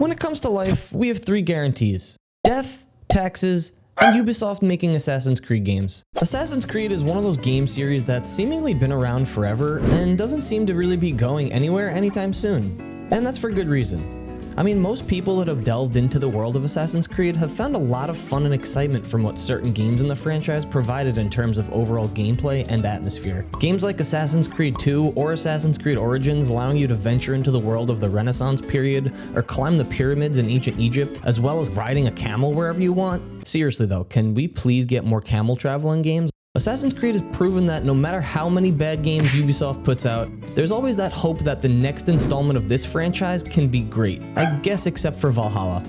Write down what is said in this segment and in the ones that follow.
When it comes to life, we have 3 guarantees: death, taxes, and Ubisoft making Assassin's Creed games. Assassin's Creed is one of those game series that's seemingly been around forever and doesn't seem to really be going anywhere anytime soon. And that's for good reason. I mean, most people that have delved into the world of Assassin's Creed have found a lot of fun and excitement from what certain games in the franchise provided in terms of overall gameplay and atmosphere. Games like Assassin's Creed 2 or Assassin's Creed Origins allowing you to venture into the world of the Renaissance period or climb the pyramids in ancient Egypt, as well as riding a camel wherever you want. Seriously though, can we please get more camel travel in games? Assassin's Creed has proven that no matter how many bad games Ubisoft puts out, there's always that hope that the next installment of this franchise can be great, I guess except for Valhalla.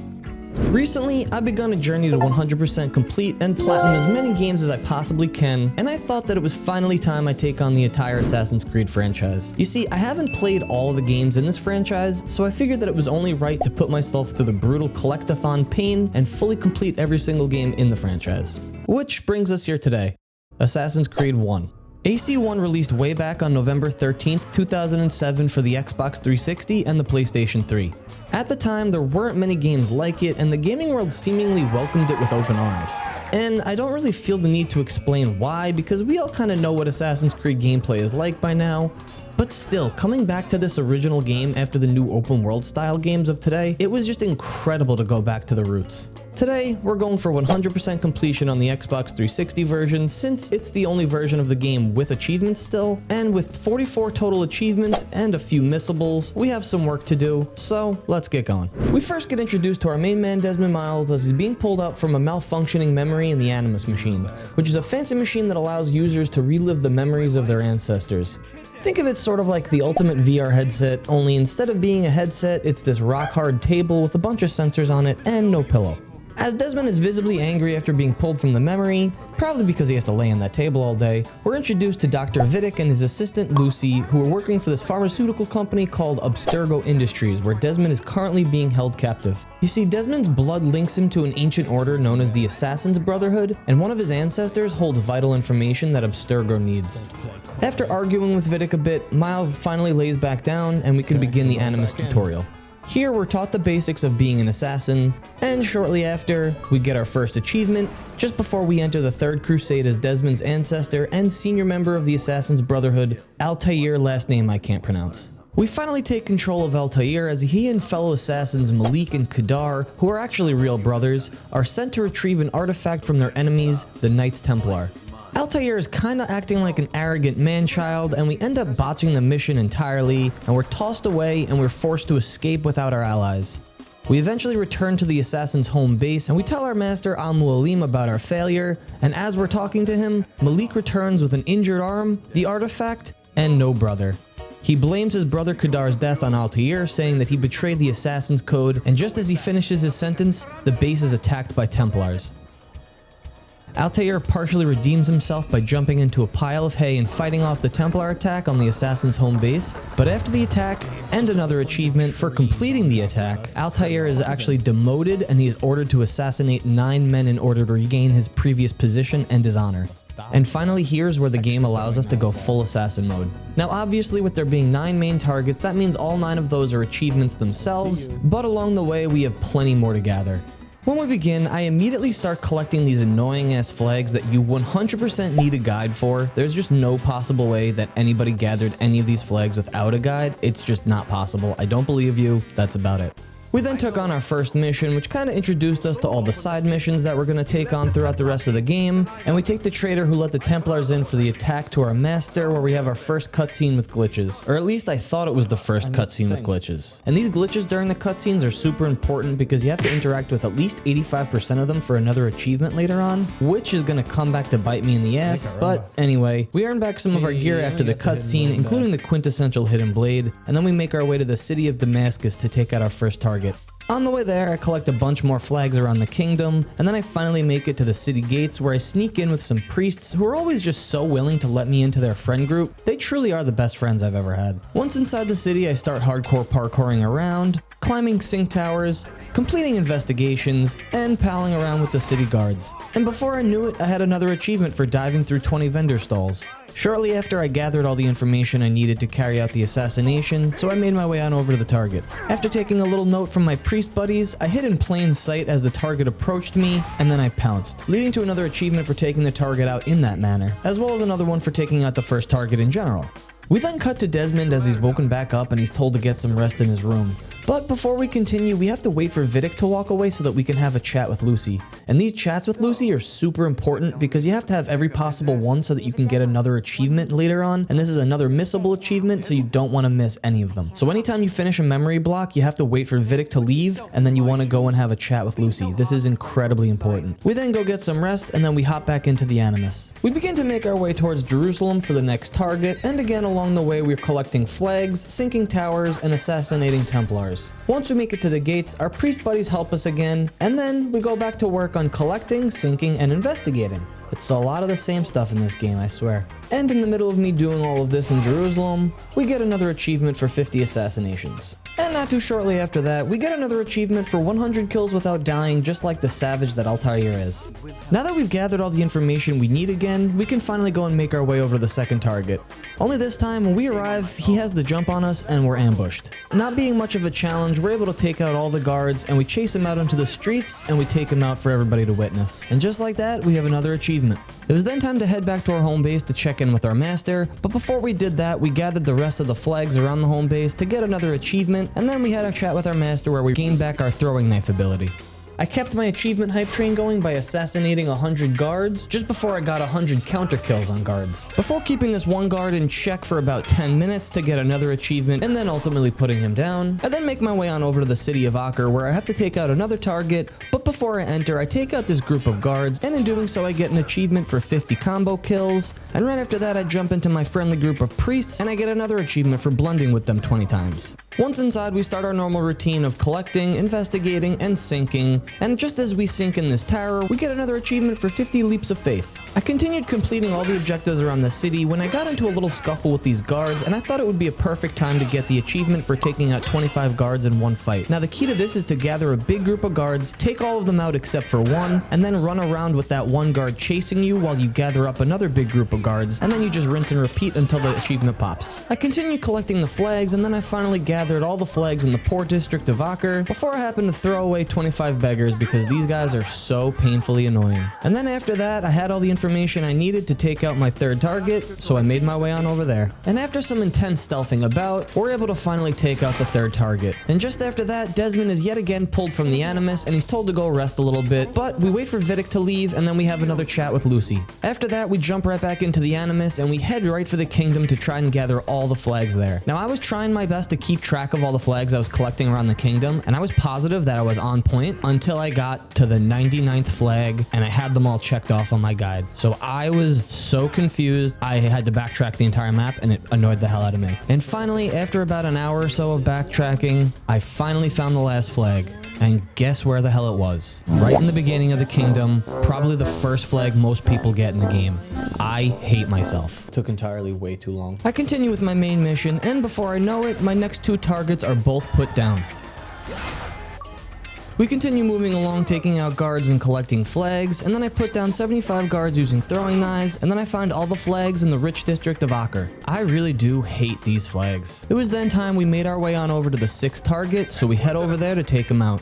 Recently, I've begun a journey to 100% complete and platinum as many games as I possibly can, and I thought that it was finally time I take on the entire Assassin's Creed franchise. You see, I haven't played all of the games in this franchise, so I figured that it was only right to put myself through the brutal collect-a-thon pain and fully complete every single game in the franchise. Which brings us here today. Assassin's Creed 1. AC1 released way back on November 13th, 2007 for the Xbox 360 and the PlayStation 3. At the time, there weren't many games like it, and the gaming world seemingly welcomed it with open arms. And I don't really feel the need to explain why, because we all kind of know what Assassin's Creed gameplay is like by now. But still, coming back to this original game after the new open world style games of today, it was just incredible to go back to the roots. Today, we're going for 100% completion on the Xbox 360 version, since it's the only version of the game with achievements still, and with 44 total achievements and a few missables, we have some work to do, so let's get going. We first get introduced to our main man Desmond Miles as he's being pulled out from a malfunctioning memory in the Animus machine, which is a fancy machine that allows users to relive the memories of their ancestors. Think of it sort of like the ultimate VR headset, only instead of being a headset, it's this rock-hard table with a bunch of sensors on it and no pillow. As Desmond is visibly angry after being pulled from the memory, probably because he has to lay on that table all day, we're introduced to Dr. Vidic and his assistant Lucy, who are working for this pharmaceutical company called Abstergo Industries, where Desmond is currently being held captive. You see, Desmond's blood links him to an ancient order known as the Assassin's Brotherhood, and one of his ancestors holds vital information that Abstergo needs. After arguing with Vidic a bit, Miles finally lays back down, and we can begin the Animus tutorial. Here we're taught the basics of being an assassin, and shortly after, we get our first achievement, just before we enter the Third Crusade as Desmond's ancestor and senior member of the Assassin's Brotherhood, Altair, last name I can't pronounce. We finally take control of Altair as he and fellow assassins Malik and Kadar, who are actually real brothers, are sent to retrieve an artifact from their enemies, the Knights Templar. Altair is kinda acting like an arrogant man-child, and we end up botching the mission entirely, and we're tossed away and we're forced to escape without our allies. We eventually return to the assassin's home base, and we tell our master Al-Mualim about our failure, and as we're talking to him, Malik returns with an injured arm, the artifact, and no brother. He blames his brother Kadar's death on Altair, saying that he betrayed the Assassin's Code, and just as he finishes his sentence, the base is attacked by Templars. Altair partially redeems himself by jumping into a pile of hay and fighting off the Templar attack on the assassin's home base, but after the attack, and another achievement for completing the attack, Altair is actually demoted and he is ordered to assassinate 9 men in order to regain his previous position and his honor. And finally, here's where the game allows us to go full assassin mode. Now obviously with there being 9 main targets, that means all 9 of those are achievements themselves, but along the way we have plenty more to gather. When we begin, I immediately start collecting these annoying ass flags that you 100% need a guide for. There's just no possible way that anybody gathered any of these flags without a guide. It's just not possible. I don't believe you. That's about it. We then took on our first mission, which kind of introduced us to all the side missions that we're going to take on throughout the rest of the game, and we take the traitor who let the Templars in for the attack to our master, where we have our first cutscene with glitches. Or at least I thought it was the first cutscene with glitches. And these glitches during the cutscenes are super important because you have to interact with at least 85% of them for another achievement later on, which is going to come back to bite me in the ass. But anyway, we earn back some of our gear after the cutscene, including the quintessential hidden blade, and then we make our way to the city of Damascus to take out our first target. On the way there, I collect a bunch more flags around the kingdom, and then I finally make it to the city gates where I sneak in with some priests who are always just so willing to let me into their friend group. They truly are the best friends I've ever had. Once inside the city, I start hardcore parkouring around, climbing sync towers, completing investigations, and palling around with the city guards. And before I knew it, I had another achievement for diving through 20 vendor stalls. Shortly after, I gathered all the information I needed to carry out the assassination, so I made my way on over to the target. After taking a little note from my priest buddies, I hid in plain sight as the target approached me, and then I pounced, leading to another achievement for taking the target out in that manner, as well as another one for taking out the first target in general. We then cut to Desmond as he's woken back up and he's told to get some rest in his room. But before we continue, we have to wait for Vidic to walk away so that we can have a chat with Lucy. And these chats with Lucy are super important because you have to have every possible one so that you can get another achievement later on, and this is another missable achievement, so you don't want to miss any of them. So anytime you finish a memory block, you have to wait for Vidic to leave, and then you want to go and have a chat with Lucy. This is incredibly important. We then go get some rest, and then we hop back into the Animus. We begin to make our way towards Jerusalem for the next target, and again along the way we're collecting flags, sinking towers, and assassinating Templars. Once we make it to the gates, our priest buddies help us again, and then we go back to work on collecting, sinking, and investigating. It's a lot of the same stuff in this game, I swear. And in the middle of me doing all of this in Jerusalem, we get another achievement for 50 assassinations. And not too shortly after that, we get another achievement for 100 kills without dying, just like the savage that Altair is. Now that we've gathered all the information we need again, we can finally go and make our way over to the second target. Only this time, when we arrive, he has the jump on us and we're ambushed. Not being much of a challenge, we're able to take out all the guards and we chase him out into the streets and we take him out for everybody to witness. And just like that, we have another achievement. It was then time to head back to our home base to check in with our master, but before we did that, we gathered the rest of the flags around the home base to get another achievement, and then we had a chat with our master where we gained back our throwing knife ability. I kept my achievement hype train going by assassinating 100 guards just before I got 100 counter kills on guards. Before keeping this one guard in check for about 10 minutes to get another achievement and then ultimately putting him down, I then make my way on over to the city of Acre where I have to take out another target, but before I enter I take out this group of guards, and in doing so I get an achievement for 50 combo kills, and right after that I jump into my friendly group of priests and I get another achievement for blending with them 20 times. Once inside, we start our normal routine of collecting, investigating, and sinking, and just as we sink in this tower, we get another achievement for 50 leaps of faith. I continued completing all the objectives around the city when I got into a little scuffle with these guards, and I thought it would be a perfect time to get the achievement for taking out 25 guards in one fight. Now the key to this is to gather a big group of guards, take all of them out except for one, and then run around with that one guard chasing you while you gather up another big group of guards, and then you just rinse and repeat until the achievement pops. I continued collecting the flags, and then I finally gathered all the flags in the poor district of Acre before I happened to throw away 25 beggars because these guys are so painfully annoying. And then after that, I had all the information I needed to take out my third target, so I made my way on over there. And after some intense stealthing about, we're able to finally take out the third target. And just after that, Desmond is yet again pulled from the Animus and he's told to go rest a little bit, but we wait for Vidic to leave and then we have another chat with Lucy. After that, we jump right back into the Animus and we head right for the kingdom to try and gather all the flags there. Now I was trying my best to keep track of all the flags I was collecting around the kingdom, and I was positive that I was on point until I got to the 99th flag and I had them all checked off on my guide. So I was so confused, I had to backtrack the entire map and it annoyed the hell out of me. And finally, after about an hour or so of backtracking, I finally found the last flag. And guess where the hell it was? Right in the beginning of the kingdom, probably the first flag most people get in the game. I hate myself. Took entirely way too long. I continue with my main mission, and before I know it, my next two targets are both put down. We continue moving along, taking out guards and collecting flags, and then I put down 75 guards using throwing knives, and then I find all the flags in the rich district of Acre. I really do hate these flags. It was then time we made our way on over to the 6th target, so we head over there to take him out.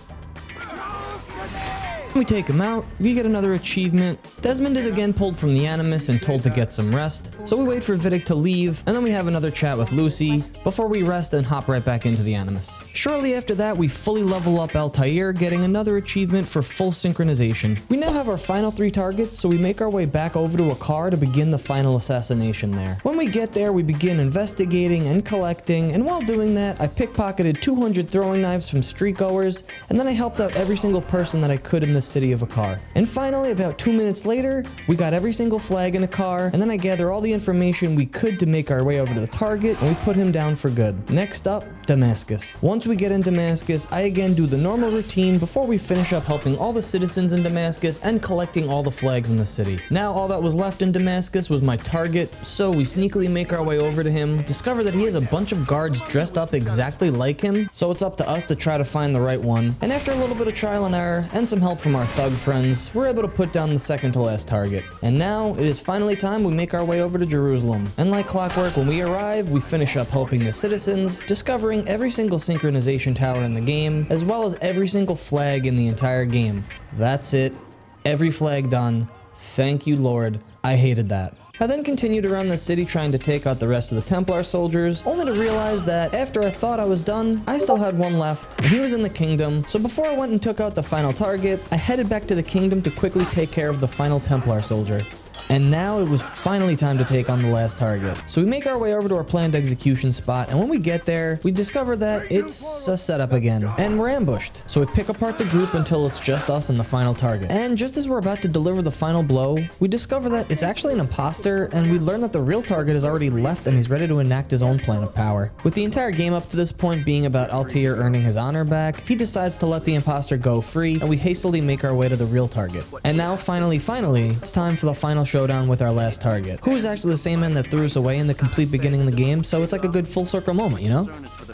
We take him out, we get another achievement. Desmond is again pulled from the Animus and told to get some rest, so we wait for Vidic to leave, and then we have another chat with Lucy before we rest and hop right back into the Animus. Shortly after that, we fully level up Altair, getting another achievement for full synchronization. We now have our final 3 targets, so we make our way back over to Akar to begin the final assassination there. When we get there, we begin investigating and collecting, and while doing that, I pickpocketed 200 throwing knives from streetgoers, and then I helped out every single person that I could in the city of Akar. And finally, about 2 minutes later, we got every single flag in Akar, and then I gather all the information we could to make our way over to the target, and we put him down for good. Next up, Damascus. Once we get in Damascus, I again do the normal routine before we finish up helping all the citizens in Damascus and collecting all the flags in the city. Now all that was left in Damascus was my target, so we sneakily make our way over to him, discover that he has a bunch of guards dressed up exactly like him, so it's up to us to try to find the right one. And after a little bit of trial and error and some help from our thug friends, we're able to put down the second to last target. And now it is finally time we make our way over to Jerusalem. And like clockwork, when we arrive, we finish up helping the citizens, discovering every single synchronization tower in the game, as well as every single flag in the entire game. That's it. Every flag done. Thank you, Lord. I hated that. I then continued around the city trying to take out the rest of the Templar soldiers, only to realize that after I thought I was done, I still had one left, and he was in the kingdom. So before I went and took out the final target, I headed back to the kingdom to quickly take care of the final Templar soldier. And now it was finally time to take on the last target. So we make our way over to our planned execution spot, and when we get there, we discover that it's a setup again, and we're ambushed. So we pick apart the group until it's just us and the final target. And just as we're about to deliver the final blow, we discover that it's actually an imposter, and we learn that the real target has already left and he's ready to enact his own plan of power. With the entire game up to this point being about Altair earning his honor back, he decides to let the imposter go free, and we hastily make our way to the real target. And now finally, it's time for the final showdown with our last target, who is actually the same man that threw us away in the complete beginning of the game, so it's like a good full circle moment, you know?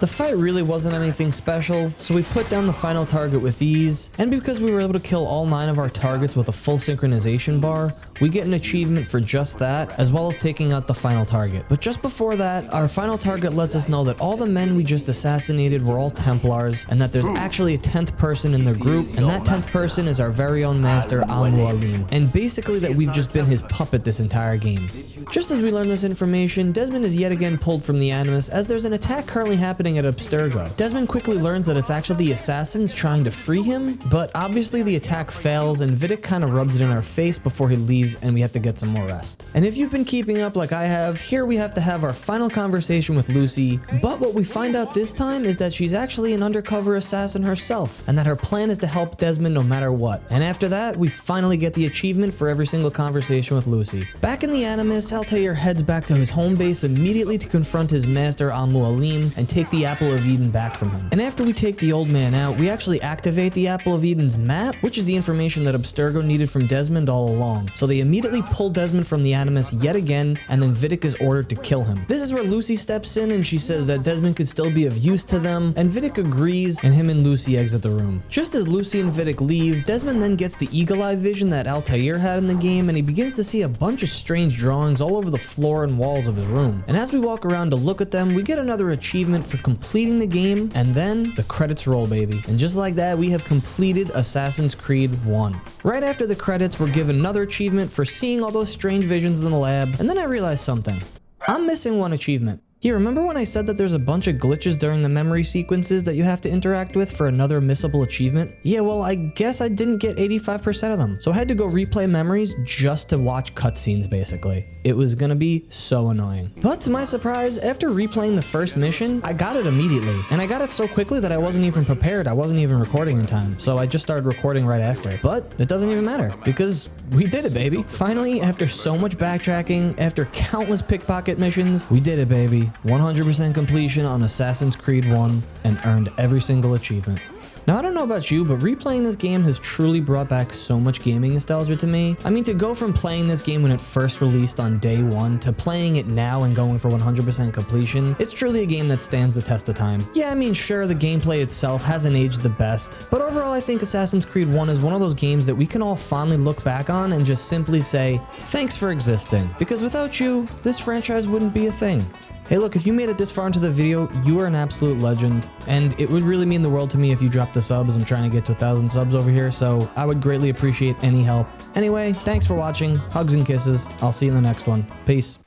The fight really wasn't anything special, so we put down the final target with ease, and because we were able to kill all 9 of our targets with a full synchronization bar, we get an achievement for just that, as well as taking out the final target. But just before that, our final target lets us know that all the men we just assassinated were all Templars, and that there's actually a 10th person in their group, and that 10th person is our very own master, Al-Mualim, and basically that we've just been his puppet this entire game. Just as we learn this information, Desmond is yet again pulled from the Animus as there's an attack currently happening at Abstergo. Desmond quickly learns that it's actually the assassins trying to free him, but obviously the attack fails and Vidic kind of rubs it in our face before he leaves and we have to get some more rest. And if you've been keeping up like I have, here we have to have our final conversation with Lucy, but what we find out this time is that she's actually an undercover assassin herself, and that her plan is to help Desmond no matter what. And after that, we finally get the achievement for every single conversation with Lucy. Back in the Animus, Altair heads back to his home base immediately to confront his master Al-Mualim and take the Apple of Eden back from him. And after we take the old man out, we actually activate the Apple of Eden's map, which is the information that Abstergo needed from Desmond all along. So they immediately pull Desmond from the Animus yet again, and then Vidic is ordered to kill him. This is where Lucy steps in and she says that Desmond could still be of use to them, and Vidic agrees, and him and Lucy exit the room. Just as Lucy and Vidic leave, Desmond then gets the eagle-eye vision that Altair had in the game, and he begins to see a bunch of strange drawings all over the floor and walls of his room. And as we walk around to look at them, we get another achievement for completing the game, and then the credits roll, baby. And just like that, we have completed Assassin's Creed 1. Right after the credits, we're given another achievement for seeing all those strange visions in the lab, and then I realized something. I'm missing one achievement. Yeah, remember when I said that there's a bunch of glitches during the memory sequences that you have to interact with for another missable achievement? Yeah, well, I guess I didn't get 85% of them. So I had to go replay memories just to watch cutscenes, basically. It was gonna be so annoying. But to my surprise, after replaying the first mission, I got it immediately. And I got it so quickly that I wasn't even prepared. I wasn't even recording in time. So I just started recording right after. But it doesn't even matter because we did it, baby. Finally, after so much backtracking, after countless pickpocket missions, we did it, baby. 100% completion on Assassin's Creed 1 and earned every single achievement. Now, I don't know about you, but replaying this game has truly brought back so much gaming nostalgia to me. I mean, to go from playing this game when it first released on day 1 to playing it now and going for 100% completion, it's truly a game that stands the test of time. Yeah, I mean, sure, the gameplay itself hasn't aged the best, but overall, I think Assassin's Creed 1 is one of those games that we can all fondly look back on and just simply say, thanks for existing, because without you, this franchise wouldn't be a thing. Hey look, if you made it this far into the video, you are an absolute legend, and it would really mean the world to me if you dropped the subs. I'm trying to get to 1,000 subs over here, so I would greatly appreciate any help. Anyway, thanks for watching, hugs and kisses, I'll see you in the next one. Peace.